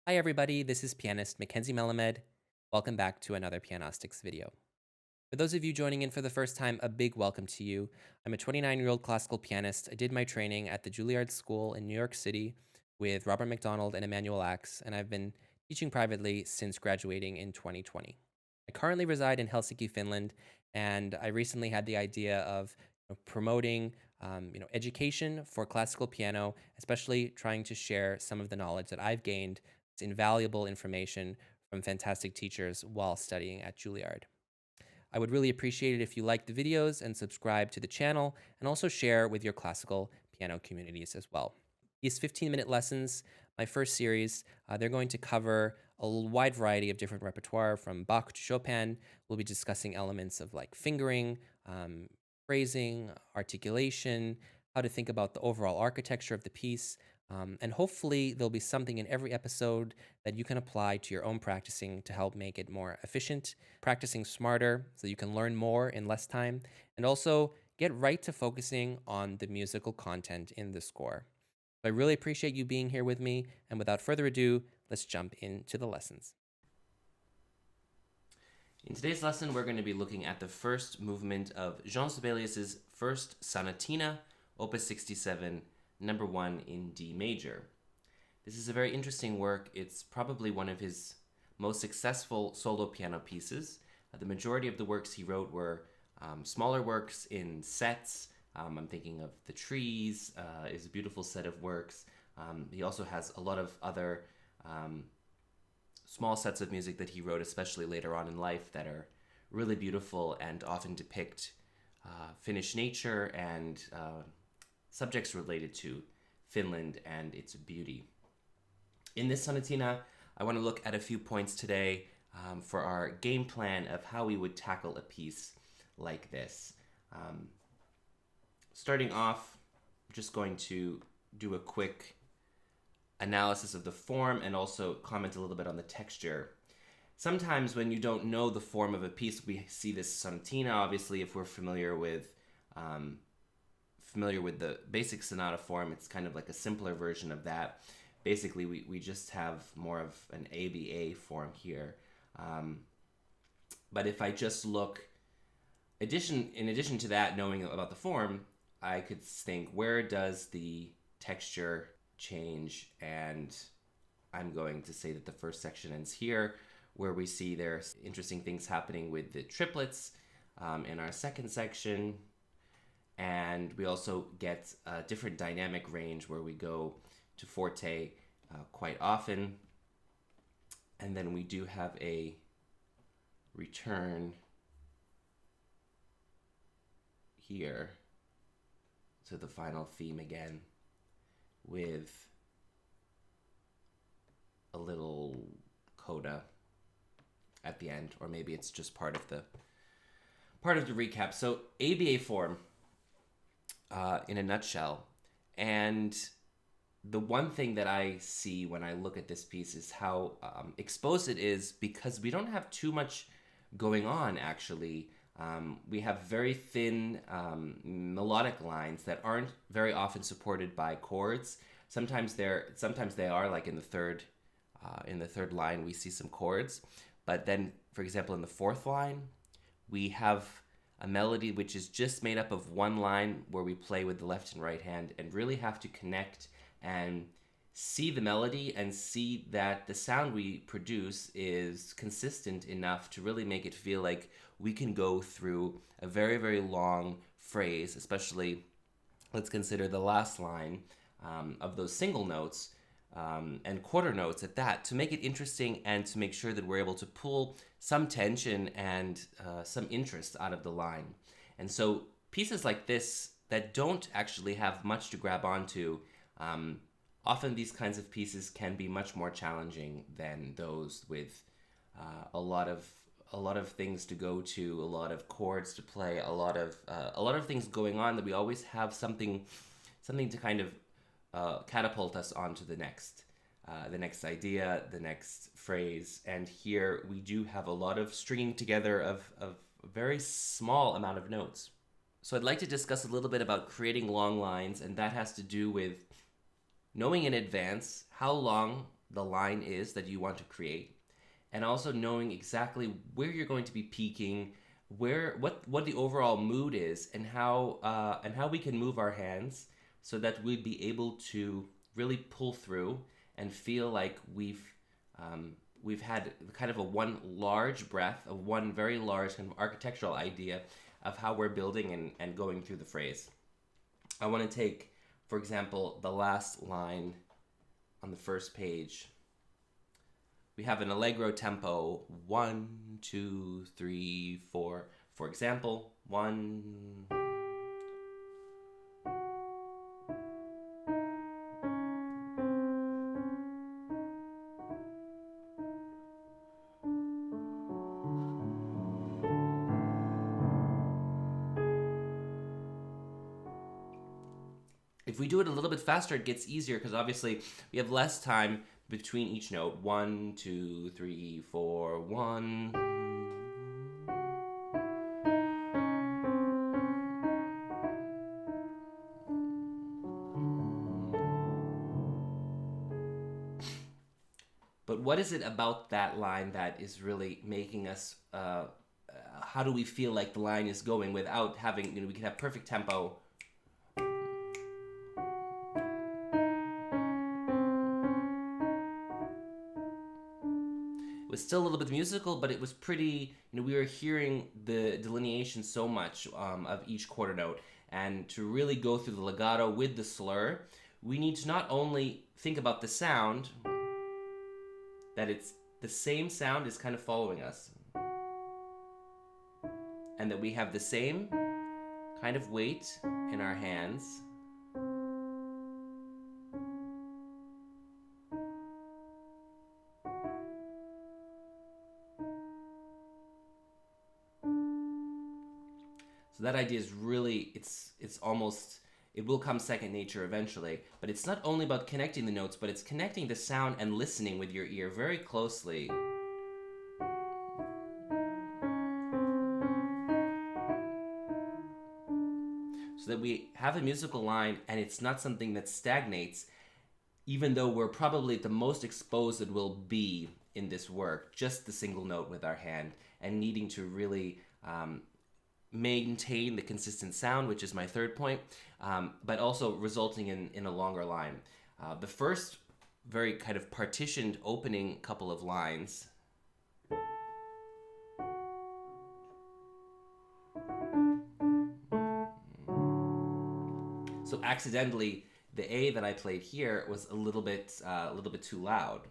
Hi everybody, this is pianist Mackenzie Melemed. Welcome back to another Pianostics video. For those of you joining in for the first time, a big welcome to you. I'm a 29-year-old classical pianist. I did my training at the Juilliard School in New York City with Robert McDonald and Emmanuel Axe, and I've been teaching privately since graduating in 2020. I currently reside in Helsinki, Finland, and I recently had the idea of promoting education for classical piano, especially trying to share some of the knowledge that I've gained. It's invaluable information from fantastic teachers while studying at Juilliard. I would really appreciate it if you like the videos and subscribe to the channel, and also share with your classical piano communities as well. These 15-minute lessons, my first series, they're going to cover a wide variety of different repertoire from Bach to Chopin. We'll be discussing elements of like fingering, phrasing, articulation, how to think about the overall architecture of the piece, and hopefully there'll be something in every episode that you can apply to your own practicing to help make it more efficient, practicing smarter so you can learn more in less time, and also get right to focusing on the musical content in the score. I really appreciate you being here with me, and without further ado, let's jump into the lessons. In today's lesson, we're going to be looking at the first movement of Jean Sibelius's first Sonatina, Op.67, number 1 in D major. This is a very interesting work. It's probably one of his most successful solo piano pieces. The majority of the works he wrote were smaller works in sets. I'm thinking of The Trees is a beautiful set of works. He also has a lot of other small sets of music that he wrote, especially later on in life, that are really beautiful and often depict Finnish nature and subjects related to Finland and its beauty. In this sonatina, I want to look at a few points today for our game plan of how we would tackle a piece like this. Starting off, I'm just going to do a quick analysis of the form and also comment a little bit on the texture. Sometimes when you don't know the form of a piece, we see this sonatina. Obviously, if we're familiar with the basic sonata form, it's kind of like a simpler version of that. Basically, we just have more of an ABA form here. But if I just look, in addition to that, knowing about the form, I could think, where does the texture change? And I'm going to say that the first section ends here, where we see there's interesting things happening with the triplets in our second section. And we also get a different dynamic range where we go to forte quite often. And then we do have a return here to the final theme again with a little coda at the end, or maybe it's just part of the recap. So ABA form in a nutshell. And the one thing that I see when I look at this piece is how exposed it is, because we don't have too much going on, actually. We have very thin melodic lines that aren't very often supported by chords. Sometimes they are, like in the third line we see some chords, but then, for example, in the fourth line we have a melody which is just made up of one line where we play with the left and right hand and really have to connect and see the melody and see that the sound we produce is consistent enough to really make it feel like we can go through a very, very long phrase. Especially, let's consider the last line of those single notes and quarter notes at that, to make it interesting and to make sure that we're able to pull some tension and some interest out of the line. And so pieces like this that don't actually have much to grab onto, often these kinds of pieces can be much more challenging than those with a lot of things to go to, a lot of chords to play, a lot of things going on, that we always have something to kind of catapult us onto the next idea, the next phrase. And here we do have a lot of stringing together of a very small amount of notes. So I'd like to discuss a little bit about creating long lines, and that has to do with knowing in advance how long the line is that you want to create, and also knowing exactly where you're going to be peaking, what the overall mood is, and how we can move our hands so that we'd be able to really pull through and feel like we've had kind of a one large breath, of one very large kind of architectural idea of how we're building and going through the phrase. I want to take, for example, the last line on the first page. We have an allegro tempo, 1, 2, 3, 4. For example, 1. If we do it a little bit faster, it gets easier because obviously we have less time between each note. 1, 2, 3, 4, 1. But what is it about that line that is really making us, how do we feel like the line is going without having, we can have perfect tempo. It was still a little bit musical, but it was pretty, we were hearing the delineation so much of each quarter note. And to really go through the legato with the slur, we need to not only think about the sound, that it's the same sound is kind of following us, and that we have the same kind of weight in our hands. So that idea is really, it's almost, it will come second nature eventually, but it's not only about connecting the notes, but it's connecting the sound and listening with your ear very closely. So that we have a musical line and it's not something that stagnates, even though we're probably the most exposed it will be in this work, just the single note with our hand, and needing to really maintain the consistent sound, which is my third point, but also resulting in a longer line. The first very kind of partitioned opening couple of lines so accidentally the A that I played here was a little bit too loud.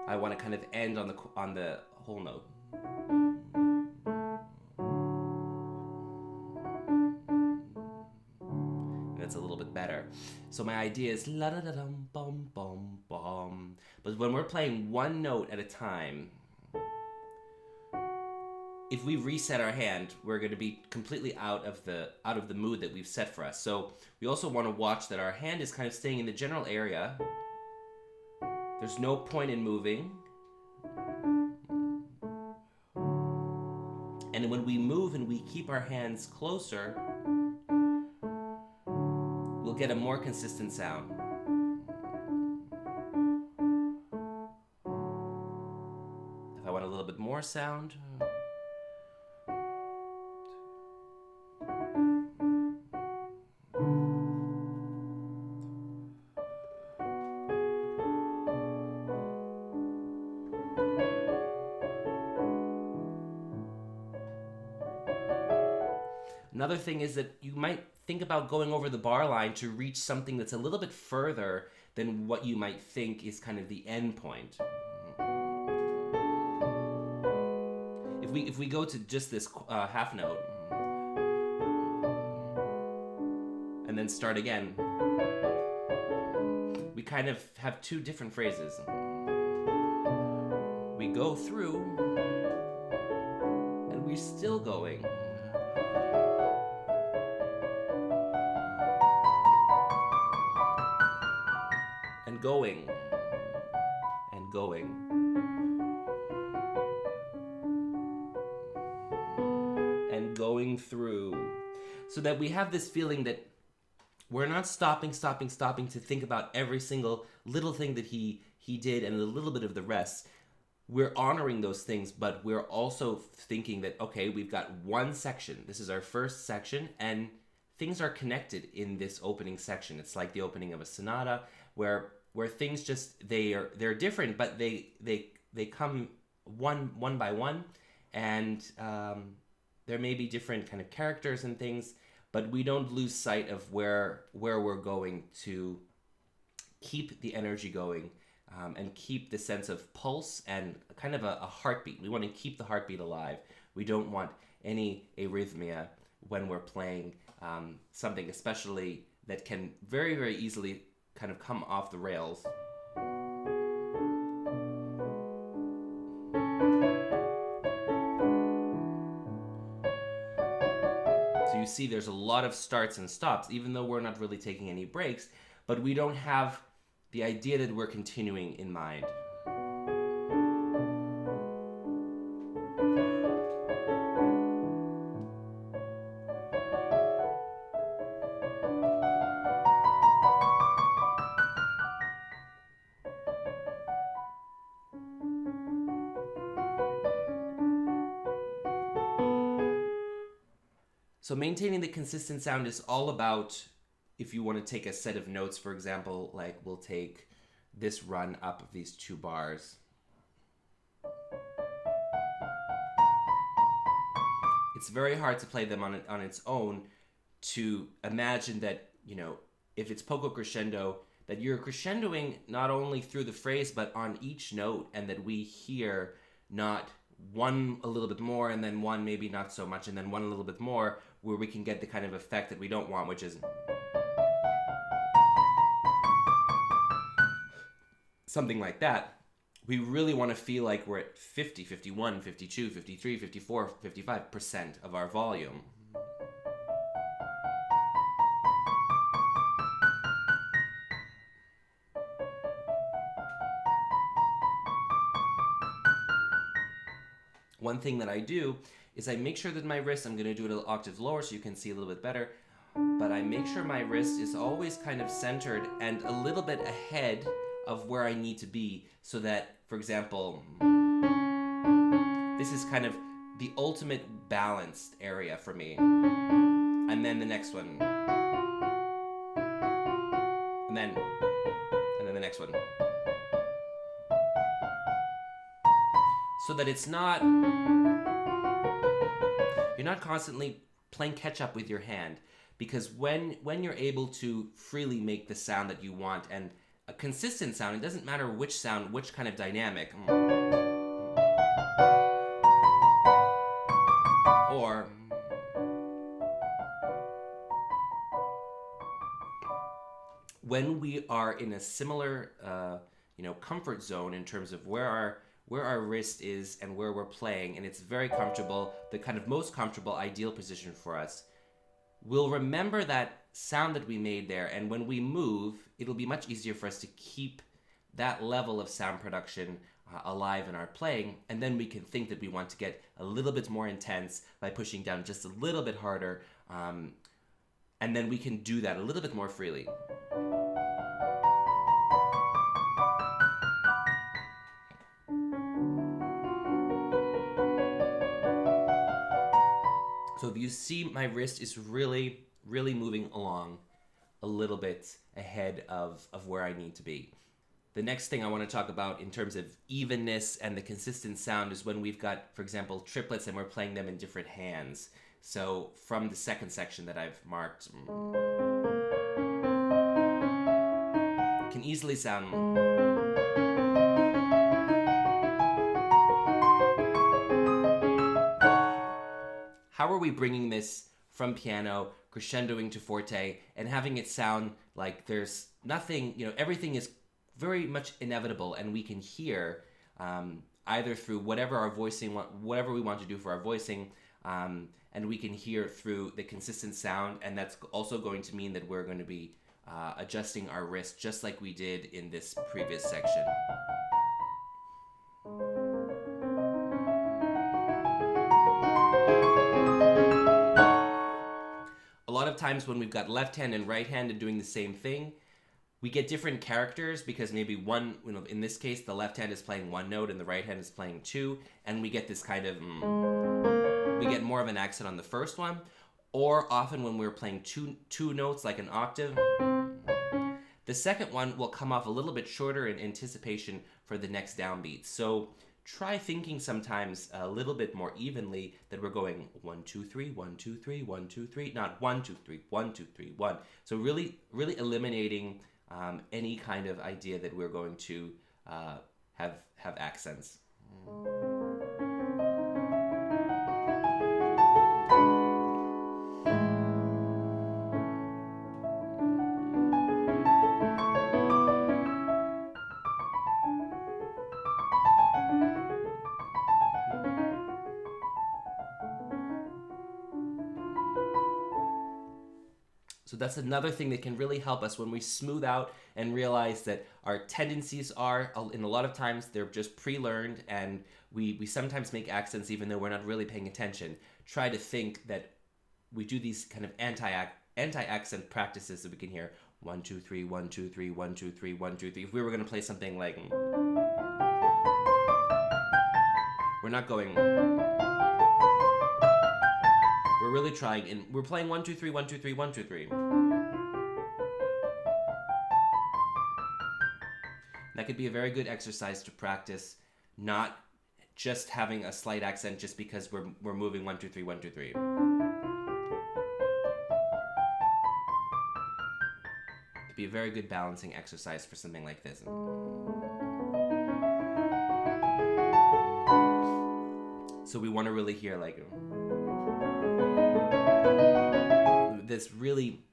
I want to kind of end on the whole note. That's a little bit better. So my idea is la da da dum bum bum bum. But when we're playing one note at a time, if we reset our hand, we're going to be completely out of the mood that we've set for us. So we also want to watch that our hand is kind of staying in the general area. There's no point in moving. And when we move and we keep our hands closer, we'll get a more consistent sound. If I want a little bit more sound, another thing is that you might think about going over the bar line to reach something that's a little bit further than what you might think is kind of the end point. If we go to just this half note and then start again, we kind of have two different phrases. We go through and we're still going. Going and going and going through, so that we have this feeling that we're not stopping to think about every single little thing that he did and a little bit of the rest. We're honoring those things, but we're also thinking that, okay, we've got one section. This is our first section, and things are connected in this opening section. It's like the opening of a sonata, where things just they're different, but they come one by one, and there may be different kind of characters and things, but we don't lose sight of where we're going to keep the energy going. And keep the sense of pulse and kind of a heartbeat. We want to keep the heartbeat alive. We don't want any arrhythmia when we're playing something, especially that can very, very easily kind of come off the rails. So you see there's a lot of starts and stops, even though we're not really taking any breaks, but we don't have the idea that we're continuing in mind. So maintaining the consistent sound is all about, if you want to take a set of notes, for example, like we'll take this run up of these 2 bars. It's very hard to play them on its own, to imagine that, you know, if it's poco crescendo, that you're crescendoing not only through the phrase, but on each note, and that we hear not one a little bit more, and then one maybe not so much, and then one a little bit more, where we can get the kind of effect that we don't want, which is something like that. We really want to feel like we're at 50, 51, 52, 53, 54, 55% of our volume. One thing that I do is I make sure that my wrist, I'm going to do it an octave lower so you can see a little bit better, but I make sure my wrist is always kind of centered and a little bit ahead of where I need to be, so that, for example, this is kind of the ultimate balanced area for me. And then the next one. And then the next one. So that it's not, you're not constantly playing catch up with your hand, because when you're able to freely make the sound that you want, and a consistent sound, it doesn't matter which sound, which kind of dynamic, or when we are in a similar comfort zone in terms of where our wrist is and where we're playing, and it's very comfortable, the kind of most comfortable, ideal position for us, we'll remember that sound that we made there, and when we move, it'll be much easier for us to keep that level of sound production alive in our playing, and then we can think that we want to get a little bit more intense by pushing down just a little bit harder, and then we can do that a little bit more freely. So if you see, my wrist is really, really moving along a little bit ahead of where I need to be. The next thing I want to talk about in terms of evenness and the consistent sound is when we've got, for example, triplets and we're playing them in different hands. So from the second section that I've marked, it can easily sound... How are we bringing this from piano, crescendoing to forte, and having it sound like there's nothing, everything is very much inevitable, and we can hear either through whatever we want to do for our voicing, and we can hear through the consistent sound, and that's also going to mean that we're going to be adjusting our wrist just like we did in this previous section. A lot of times when we've got left hand and right hand and doing the same thing, we get different characters because maybe one, in this case, the left hand is playing one note and the right hand is playing two, and we get this kind of, we get more of an accent on the first one. Or often when we're playing two notes, like an octave, the second one will come off a little bit shorter in anticipation for the next downbeat. So try thinking sometimes a little bit more evenly that we're going 1, 2, 3, 1, 2, 3, 1, 2, 3, not 1, 2, 3, 1, 2, 3, 1. So really eliminating any kind of idea that we're going to have accents. So that's another thing that can really help us when we smooth out and realize that our tendencies are, in a lot of times, they're just pre-learned, and we sometimes make accents even though we're not really paying attention. Try to think that we do these kind of anti-accent practices so we can hear 1, 2, 3, 1, 2, 3, 1, 2, 3, 1, 2, 3. If we were going to play something like, we're not going, we're really trying, and we're playing 1, 2, 3, 1, 2, 3, 1, 2, 3. That could be a very good exercise to practice, not just having a slight accent just because we're moving 1, 2, 3, 1, 2, 3. It could be a very good balancing exercise for something like this. So we want to really hear like this really,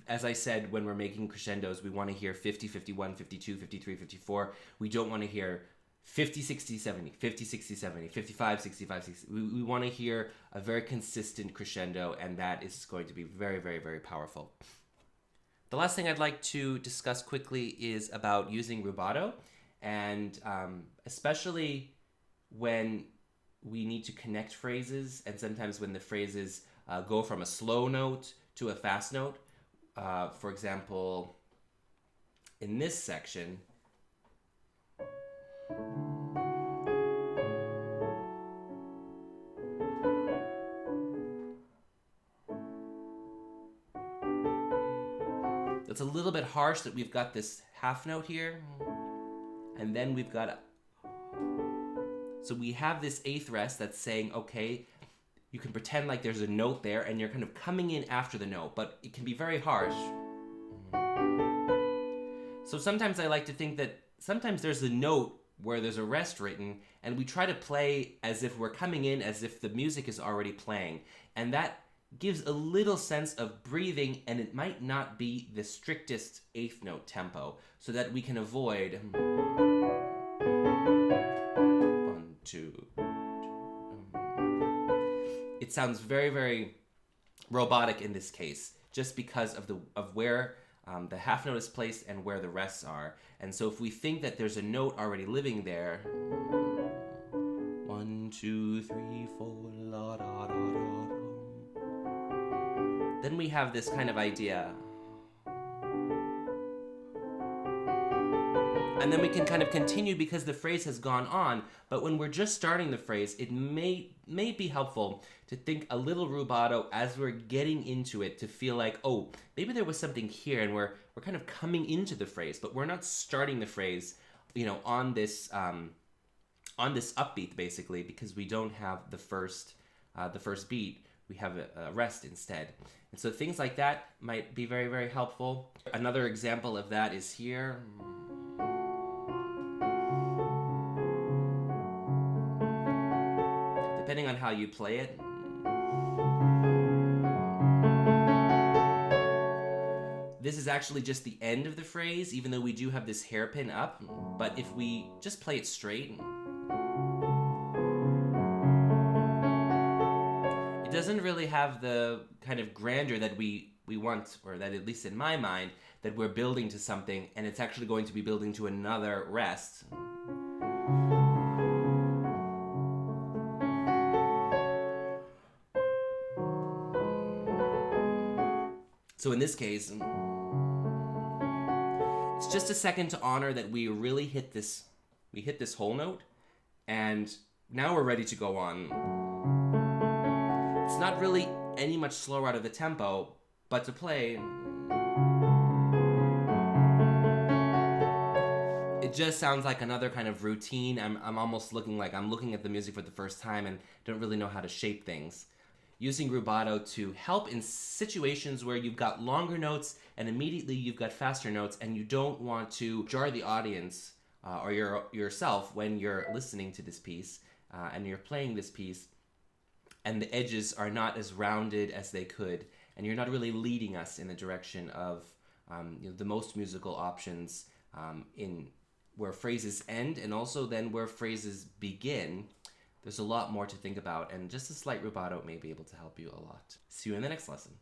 as I said, when we're making crescendos, we want to hear 50, 51, 52, 53, 54. We don't want to hear 50, 60, 70, 50, 60, 70, 55, 65, 60. We want to hear a very consistent crescendo, and that is going to be very, very, very powerful. The last thing I'd like to discuss quickly is about using rubato, and especially when we need to connect phrases, and sometimes when the phrases go from a slow note to a fast note. For example, in this section, it's a little bit harsh that we've got this half note here, and then we've got so we have this eighth rest that's saying, okay, you can pretend like there's a note there and you're kind of coming in after the note, but it can be very harsh. So sometimes I like to think that sometimes there's a note where there's a rest written, and we try to play as if we're coming in, as if the music is already playing. And that gives a little sense of breathing, and it might not be the strictest eighth note tempo, so that we can avoid 1, 2. It sounds very, very robotic in this case, just because of where the half note is placed and where the rests are. And so if we think that there's a note already living there, 1, 2, 3, 4, la, da, da, da, da, then we have this kind of idea. And then we can kind of continue because the phrase has gone on. But when we're just starting the phrase, it may be helpful to think a little rubato as we're getting into it, to feel like, oh, maybe there was something here, and we're kind of coming into the phrase, but we're not starting the phrase, on this upbeat basically, because we don't have the first beat. We have a rest instead. And so things like that might be very, very helpful. Another example of that is here. Depending on how you play it. This is actually just the end of the phrase, even though we do have this hairpin up. But if we just play it straight, it doesn't really have the kind of grandeur that we want, or that, at least in my mind, that we're building to something, and it's actually going to be building to another rest. So in this case, it's just a second to honor that we really hit this whole note, and now we're ready to go on. It's not really any much slower out of the tempo, but to play, it just sounds like another kind of routine. I'm almost looking like I'm looking at the music for the first time and don't really know how to shape things. Using rubato to help in situations where you've got longer notes and immediately you've got faster notes and you don't want to jar the audience or yourself when you're listening to this piece and you're playing this piece and the edges are not as rounded as they could, and you're not really leading us in the direction of the most musical options in where phrases end and also then where phrases begin. There's a lot more to think about, and just a slight rubato may be able to help you a lot. See you in the next lesson.